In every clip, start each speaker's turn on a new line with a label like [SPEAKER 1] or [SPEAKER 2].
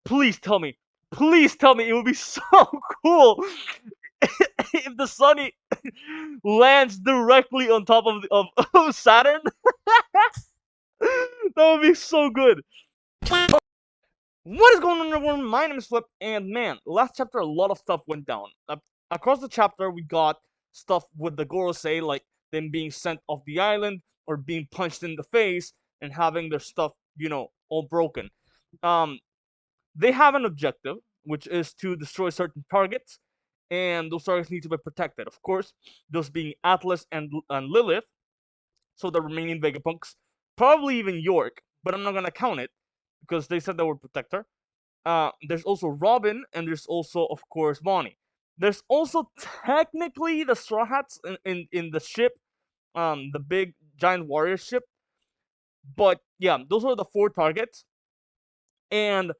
[SPEAKER 1] Please tell me. Please tell me it would be so cool if the Sunny lands directly on top of Saturn. That would be so good. What is going on, everyone? My name is Flip, and man, last chapter a lot of stuff went down. Across the chapter, we got stuff with the Gorosei, like them being sent off the island or being punched in the face and having their stuff, all broken. Um, they have an objective, which is to destroy certain targets, and those targets need to be protected. Of course, those being Atlas and Lilith, so the remaining Vegapunks, probably even York, but I'm not gonna count it because they said they would protect her. There's also Robin, and there's also, of course, Bonnie. There's also technically the Straw Hats in the ship, the big giant warrior ship. But yeah, those are the four targets, and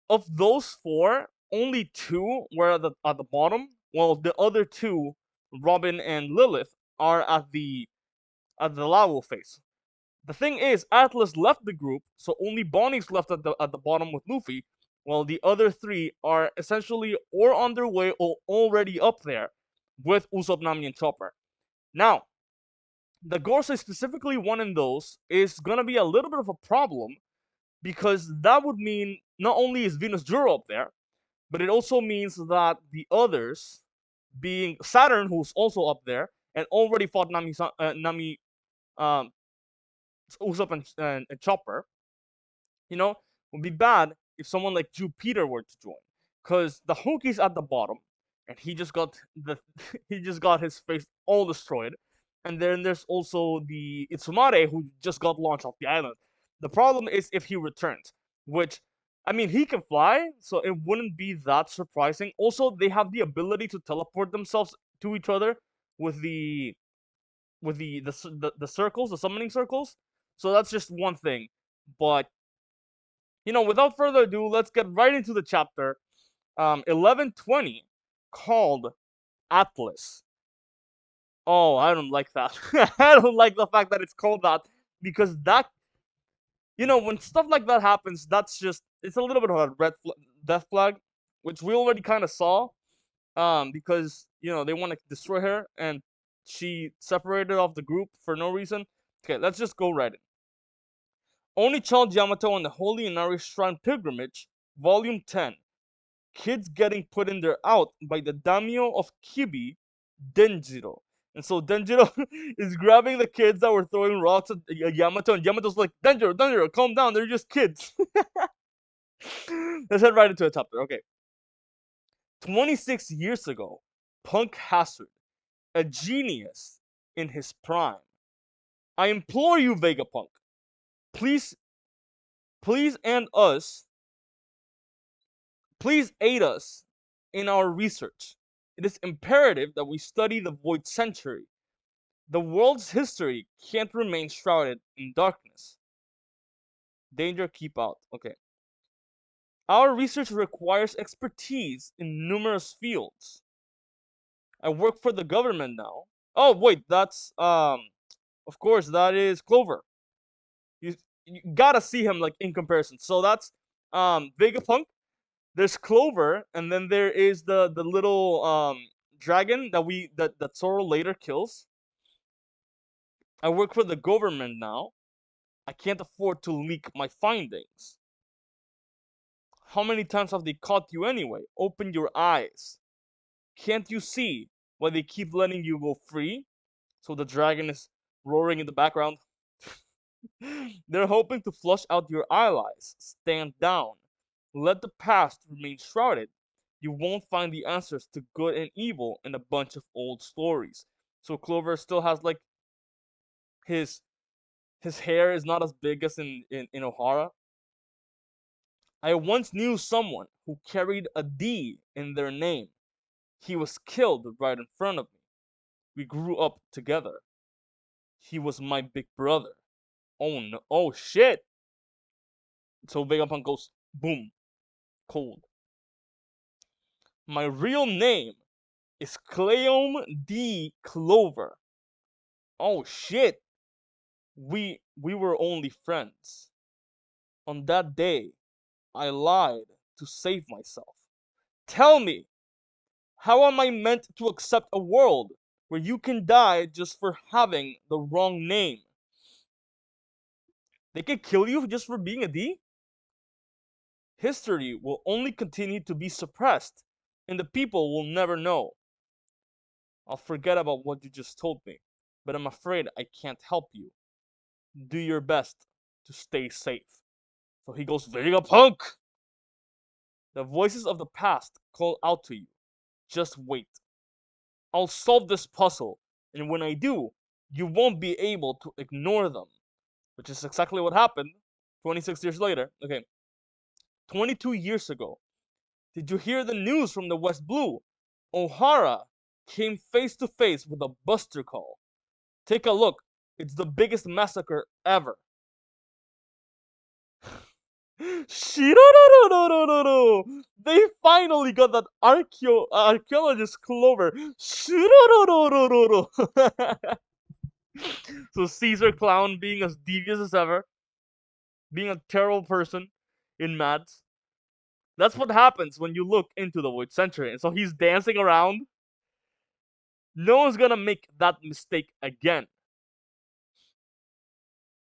[SPEAKER 1] of those four, only two were at the bottom, while the other two, Robin and Lilith, are at the lava face. The thing is, Atlas left the group, so only Bonnie's left at the bottom with Luffy, while the other three are essentially or on their way or already up there with Usopp, Nami, and Chopper. Now, the Gorosei specifically one in those is gonna be a little bit of a problem because that would mean not only is Venus Juro up there, but it also means that the others, being Saturn, who's also up there and already fought Nami, um, Usopp and Chopper, would be bad if someone like Jupiter were to join, because the Hookie's at the bottom, and he just got he just got his face all destroyed, and then there's also the Itsumare who just got launched off the island. The problem is if he returns, which I mean he can fly, so it wouldn't be that surprising. Also, they have the ability to teleport themselves to each other with the circles, the summoning circles. So that's just one thing, but without further ado, let's get right into the chapter. 1120, called Atlas. Oh, I don't like that. I don't like the fact that it's called that because that, when stuff like that happens, it's a little bit of a death flag, which we already kind of saw. Because they want to destroy her and she separated off the group for no reason. Okay, let's just go right in. Only Child Yamato and the Holy Inari Shrine Pilgrimage, Volume 10. Kids getting put in their out by the daimyo of Kibi, Denjiro. And so Denjiro is grabbing the kids that were throwing rocks at Yamato, and Yamato's like, Denjiro, calm down, they're just kids. Let's head right into the chapter. Okay. 26 years ago, Punk Hazard, a genius in his prime. I implore you, Vegapunk, please, please and us, please aid us in our research. It is imperative that we study the Void Century. The world's history can't remain shrouded in darkness. Danger, keep out. Okay. Our research requires expertise in numerous fields. I work for the government now. Oh, wait, that's, of course, that is Clover. You gotta see him, like, in comparison. So that's, Vegapunk. There's Clover, and then there is the little dragon that Zoro later kills. I work for the government now. I can't afford to leak my findings. How many times have they caught you anyway? Open your eyes. Can't you see why they keep letting you go free? So the dragon is roaring in the background. They're hoping to flush out your allies. Stand down. Let the past remain shrouded. You won't find the answers to good and evil in a bunch of old stories. So Clover still has like his hair is not as big as in Ohara. I once knew someone who carried a D in their name. He was killed right in front of me. We grew up together. He was my big brother. Oh no! Oh shit! So Vegapunk goes boom, cold. My real name is Cleome D. Clover. Oh shit! We were only friends. On that day, I lied to save myself. Tell me, how am I meant to accept a world where you can die just for having the wrong name? They could kill you just for being a D? History will only continue to be suppressed, and the people will never know. I'll forget about what you just told me, but I'm afraid I can't help you. Do your best to stay safe. So he goes, Vegapunk! The voices of the past call out to you. Just wait. I'll solve this puzzle, and when I do, you won't be able to ignore them. Which is exactly what happened 26 years later. Okay, 22 years ago. Did you hear the news from the West Blue? O'Hara came face to face with a buster call. Take a look. It's the biggest massacre ever. Shirorororororo! They finally got that archaeologist Clover. Shirorororororo! So Caesar Clown being as devious as ever, being a terrible person in Mads. That's what happens when you look into the Void Century. And so he's dancing around. No one's gonna make that mistake again.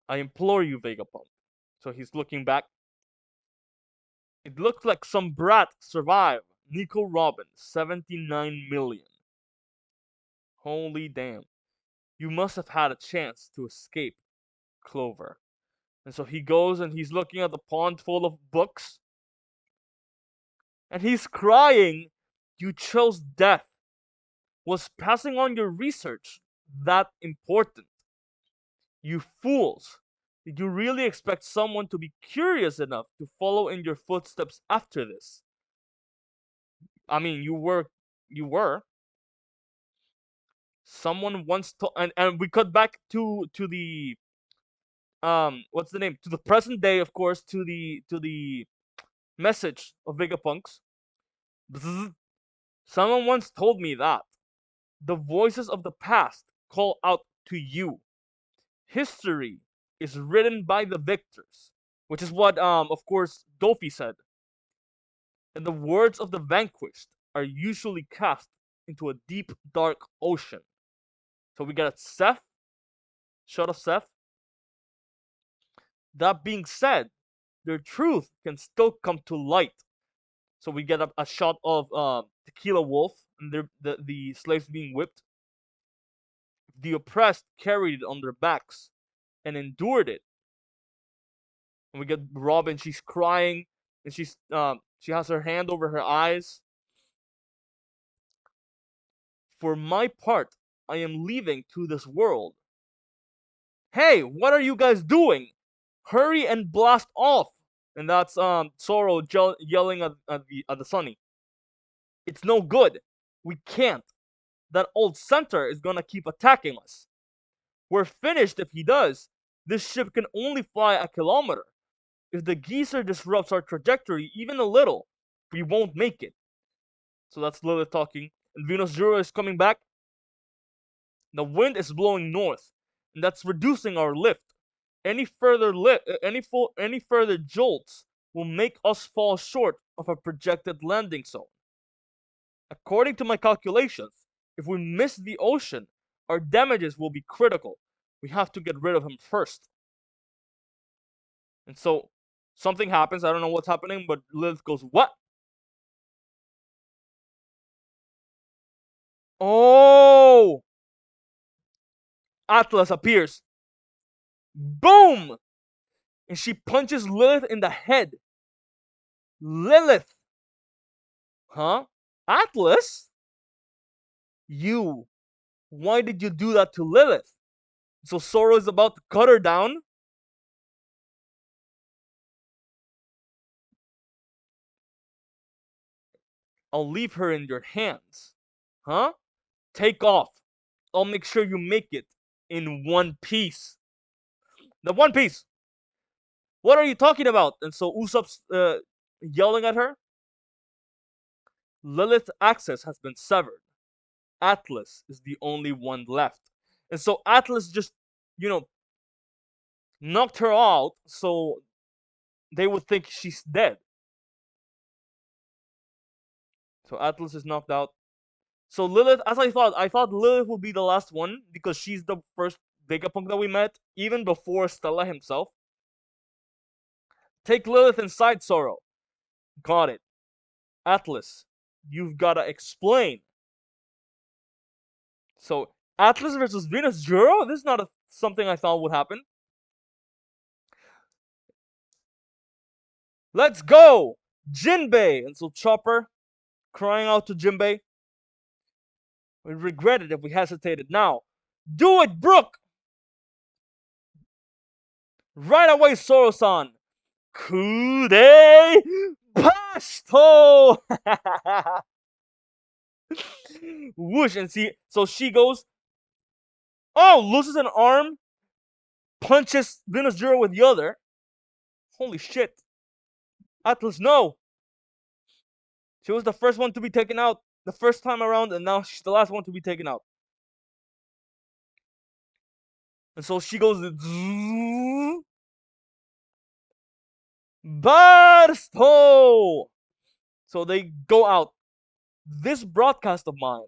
[SPEAKER 1] I implore you, Vegapunk. So he's looking back. It looks like some brat survived. Nico Robin, 79 million. Holy damn. You must have had a chance to escape, Clover. And so he goes and he's looking at the pond full of books. And he's crying. You chose death. Was passing on your research that important? You fools. Did you really expect someone to be curious enough to follow in your footsteps after this? I mean, you were. Someone once told, and we cut back to the what's the name? To the present day, of course, to the message of Vegapunks. Bzzz. Someone once told me that the voices of the past call out to you. History is written by the victors, which is what of course Dofi said. And the words of the vanquished are usually cast into a deep dark ocean. So we got Seth, shot of Seth. That being said, their truth can still come to light. So we get a shot of Tequila Wolf and the slaves being whipped. The oppressed carried it on their backs and endured it. And we get Robin, she's crying and she has her hand over her eyes. For my part, I am leaving to this world. Hey, what are you guys doing? Hurry and blast off! And that's Zoro yelling at the Sunny. It's no good. We can't. That old centaur is gonna keep attacking us. We're finished if he does. This ship can only fly a kilometer. If the geezer disrupts our trajectory even a little, we won't make it. So that's Lilith talking. And Venus Zero is coming back. The wind is blowing north, and that's reducing our lift. Any further jolts will make us fall short of a projected landing zone. According to my calculations, if we miss the ocean, our damages will be critical. We have to get rid of him first. And so something happens. I don't know what's happening, but Lilith goes, "What?" Oh! Atlas appears. Boom! And she punches Lilith in the head. Lilith! Huh? Atlas? You. Why did you do that to Lilith? So Zoro is about to cut her down. I'll leave her in your hands. Huh? Take off. I'll make sure you make it in one piece. The One Piece. What are you talking about? And so Usopp's yelling at her. Lilith's access has been severed. Atlas is the only one left. And so Atlas just, you know, knocked her out so they would think she's dead. So Atlas is knocked out. So Lilith, as I thought Lilith would be the last one because she's the first Vegapunk that we met, even before Stella himself. Take Lilith inside, Sorrow. Got it. Atlas, you've gotta explain. So Atlas versus Venus Juro? This is not something I thought would happen. Let's go! Jinbei! And so Chopper, crying out to Jinbei. We regret it if we hesitated now. Do it, Brook! Right away, Soro-san! Kude Pasto! Whoosh, and see, so she goes, oh, loses an arm, punches Venus Juro with the other. Holy shit. Atlas, no! She was the first one to be taken out the first time around, and now she's the last one to be taken out. And so she goes, Barsto! So they go out. This broadcast of mine,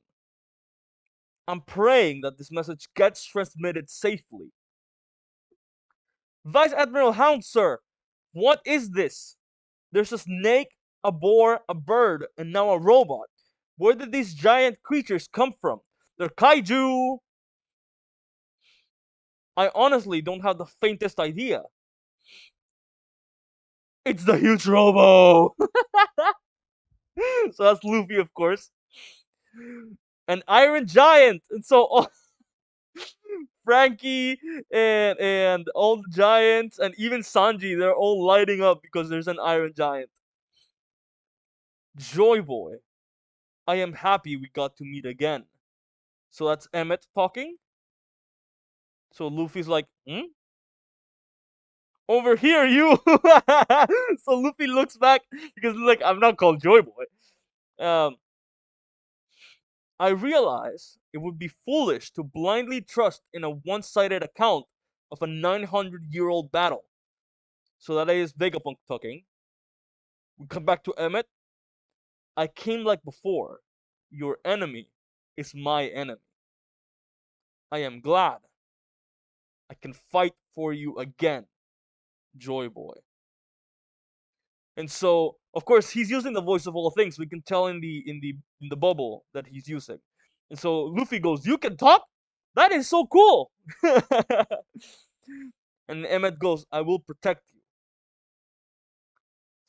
[SPEAKER 1] I'm praying that this message gets transmitted safely. Vice Admiral Hound, sir, what is this? There's a snake, a boar, a bird, and now a robot. Where did these giant creatures come from? They're kaiju! I honestly don't have the faintest idea. It's the huge Robo! So that's Luffy, of course. An Iron Giant! And so Frankie and all the giants and even Sanji, they're all lighting up because there's an Iron Giant. Joy Boy, I am happy we got to meet again. So that's Emmett talking. So Luffy's like, hmm? Over here, you! So Luffy looks back because he's like, I'm not called Joy Boy. I realize it would be foolish to blindly trust in a one-sided account of a 900-year-old battle. So that is Vegapunk talking. We come back to Emmett. I came like before. Your enemy is my enemy. I am glad I can fight for you again, Joy Boy. And so, of course, he's using the voice of all things. We can tell in the bubble that he's using. And so Luffy goes, "You can talk? That is so cool!" And Emmett goes, "I will protect you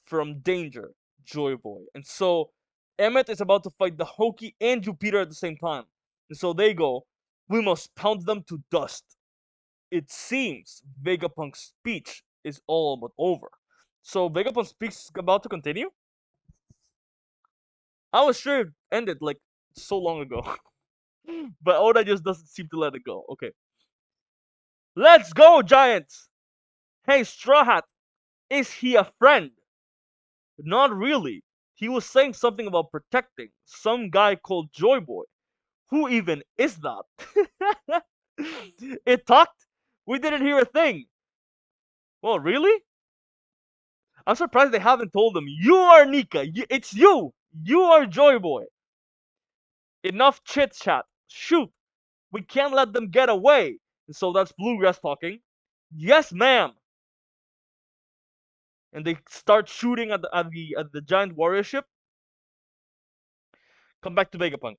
[SPEAKER 1] from danger, Joy Boy." And so Emmett is about to fight the Hoki and Jupiter at the same time. And so they go, "We must pound them to dust." It seems Vegapunk's speech is all but over. So Vegapunk's speech is about to continue. I was sure it ended like so long ago. But Oda just doesn't seem to let it go. Okay. Let's go, Giants! Hey, Straw Hat, is he a friend? Not really. He was saying something about protecting some guy called Joy Boy. Who even is that? It talked? We didn't hear a thing. Well, really? I'm surprised they haven't told him. You are Nika. It's you. You are Joy Boy. Enough chit chat. Shoot. We can't let them get away. And so that's Bluegrass talking. Yes, ma'am. And they start shooting at the giant warrior ship. Come back to Vegapunk.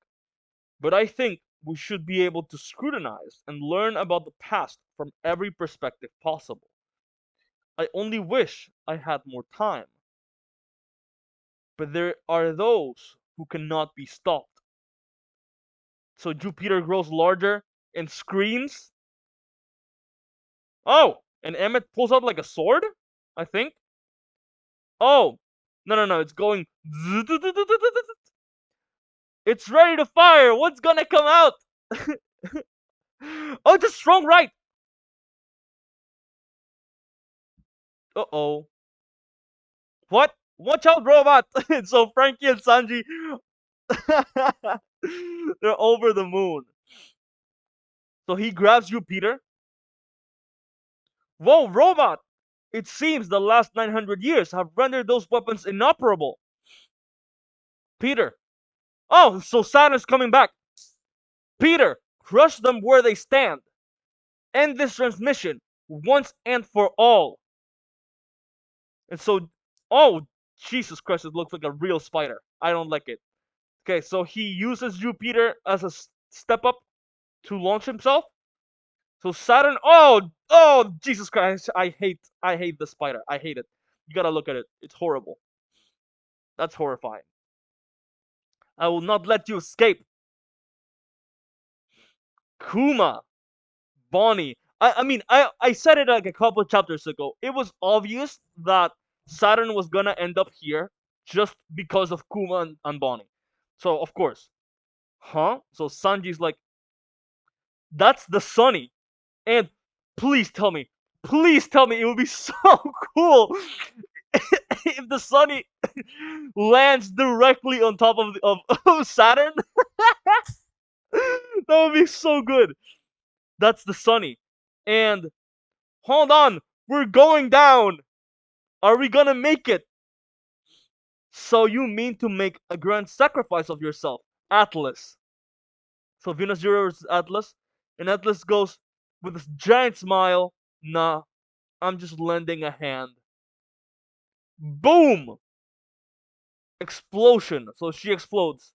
[SPEAKER 1] But I think we should be able to scrutinize and learn about the past from every perspective possible. I only wish I had more time. But there are those who cannot be stopped. So Jupiter grows larger and screams. Oh, and Emmett pulls out like a sword, I think. Oh, no, it's going. It's ready to fire. What's gonna come out? Oh, it's a strong right. Uh-oh. What? Watch out, robot! So Frankie and Sanji, they're over the moon. So he grabs you, Peter. Whoa, robot! It seems the last 900 years have rendered those weapons inoperable. Peter, Oh, so Saturn's coming back. Peter, crush them where they stand. End this transmission once and for all. And so, oh, Jesus Christ, it looks like a real spider. I don't like it. Okay, so he uses you, Peter, as a step up to launch himself. So Saturn, oh, Jesus Christ, I hate the spider. I hate it. You gotta look at it. It's horrible. That's horrifying. I will not let you escape. Kuma, Bonnie. I said it like a couple chapters ago. It was obvious that Saturn was gonna end up here just because of Kuma and Bonnie. So of course, huh? So Sanji's like, that's the Sunny, and please tell me, it would be so cool if the Sunny lands directly on top of Saturn. That would be so good. That's the Sunny, and hold on, we're going down. Are we gonna make it? So you mean to make a grand sacrifice of yourself, Atlas? So Venus Zero's Atlas, and Atlas goes with this giant smile. Nah, I'm just lending a hand. Boom! Explosion. So she explodes.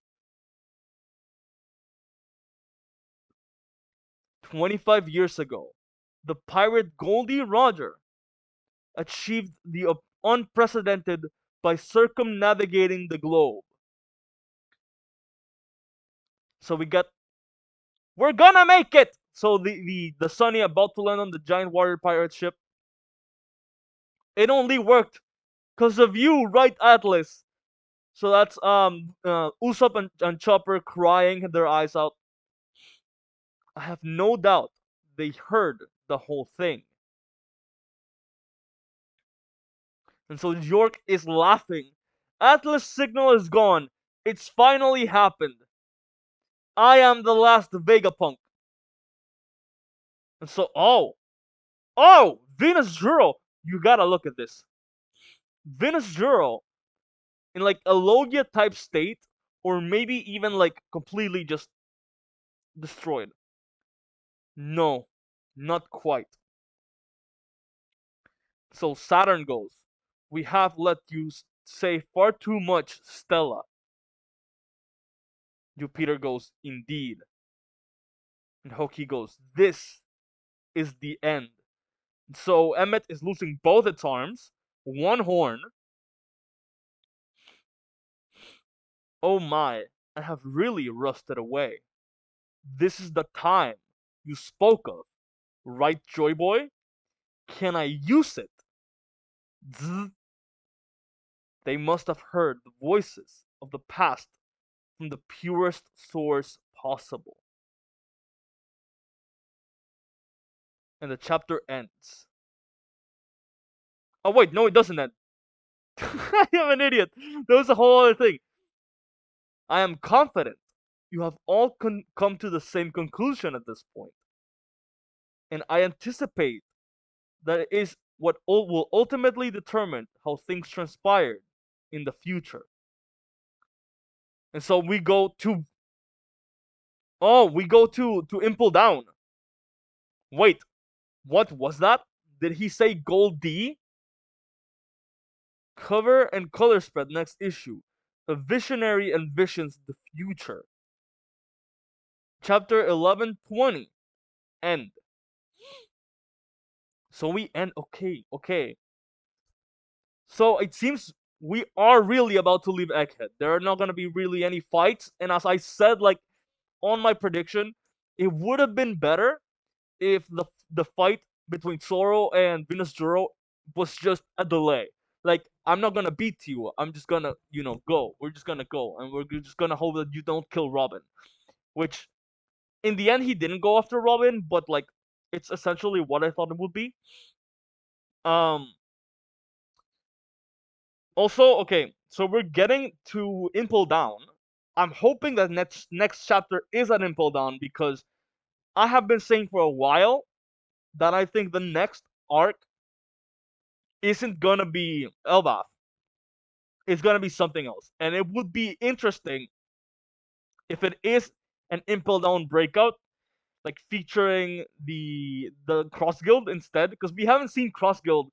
[SPEAKER 1] 25 years ago, the pirate Goldie Roger achieved the unprecedented by circumnavigating the globe. So we're gonna make it. So the Sunny about to land on the giant warrior pirate ship. It only worked because of you, right, Atlas? So that's Usopp and Chopper crying their eyes out. I have no doubt they heard the whole thing. And so York is laughing. Atlas' signal is gone. It's finally happened. I am the last Vegapunk. And so, Venus Juro. You gotta look at this. Venus Juro, in like a Logia type state, or maybe even like completely just destroyed. No, not quite. So Saturn goes, we have let you say far too much, Stella. Jupiter goes, indeed. And Hoki goes, this is the end. So Emmet is losing both its arms, one horn. Oh my, I have really rusted away. This is the time you spoke of, right, Joy Boy? Can I use it? Zzz. They must have heard the voices of the past from the purest source possible. And the chapter ends. Oh wait, no, it doesn't end. I am an idiot. That was a whole other thing. I am confident you have all come to the same conclusion at this point, and I anticipate that it is what will ultimately determine how things transpired in the future. And so we go to Impel Down. Wait, what was that? Did he say Gold D? Cover and color spread next issue. A visionary envisions the future. Chapter 1120. End. So we end. Okay. So it seems we are really about to leave Egghead. There are not gonna be really any fights. And as I said, like on my prediction, it would have been better if the fight between Zoro and Venus Juro was just a delay. Like, I'm not gonna beat you. I'm just gonna, go. We're just gonna go, and we're just gonna hope that you don't kill Robin. Which, in the end, he didn't go after Robin, but like, it's essentially what I thought it would be. Um. Also, okay, so we're getting to Impel Down. I'm hoping that next chapter is an Impel Down because I have been saying for a while that I think the next arc isn't gonna be Elbaf. It's gonna be something else, and it would be interesting if it is an Impel Down breakout, like featuring the Cross Guild instead, because we haven't seen Cross Guild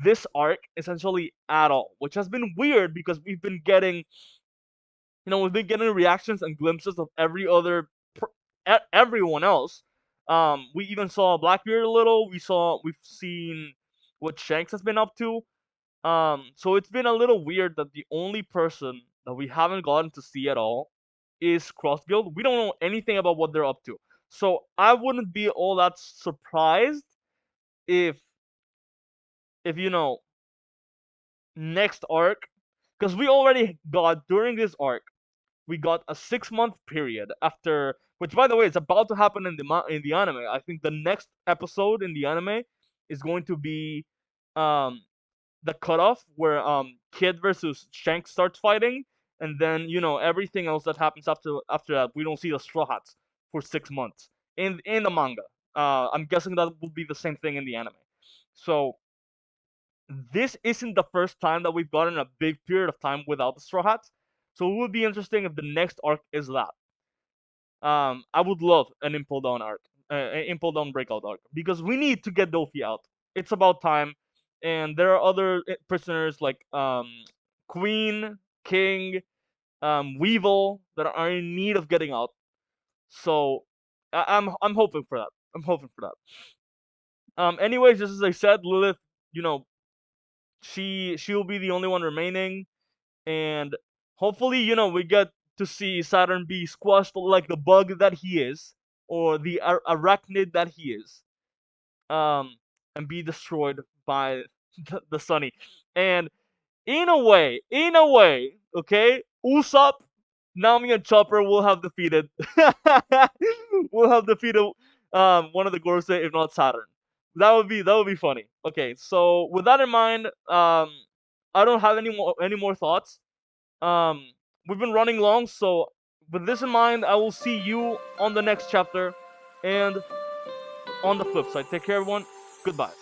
[SPEAKER 1] this arc essentially at all, which has been weird because we've been getting reactions and glimpses of everyone else. We even saw Blackbeard a little. We've seen what Shanks has been up to. So it's been a little weird that the only person that we haven't gotten to see at all is Cross Guild. We don't know anything about what they're up to. So I wouldn't be all that surprised if next arc, because we already got during this arc we got a 6 month period after, which by the way is about to happen in the anime. I think the next episode in the anime is going to be um the cutoff where Kid versus Shank starts fighting, and then everything else that happens after that we don't see the Straw Hats for 6 months in the manga. I'm guessing that will be the same thing in the anime. So this isn't the first time that we've gotten a big period of time without the Straw Hats. So it would be interesting if the next arc is that. I would love an Impel Down arc, an Impel Down breakout arc, because we need to get Dofi out. It's about time, and there are other prisoners like Queen, King, Weevil that are in need of getting out. So I'm hoping for that. I'm hoping for that. Anyways, just as I said, Lilith, you know, she'll be the only one remaining, and hopefully, we get to see Saturn be squashed like the bug that he is, or the arachnid that he is, and be destroyed by the Sunny. And in a way, okay, Usopp, Nami, and Chopper will have defeated, will have defeated one of the Gorosei, if not Saturn. That would be funny. Okay, so with that in mind, I don't have any more thoughts. Um, we've been running long, so with this in mind, I will see you on the next chapter, and on the flip side. Take care, everyone. Goodbye.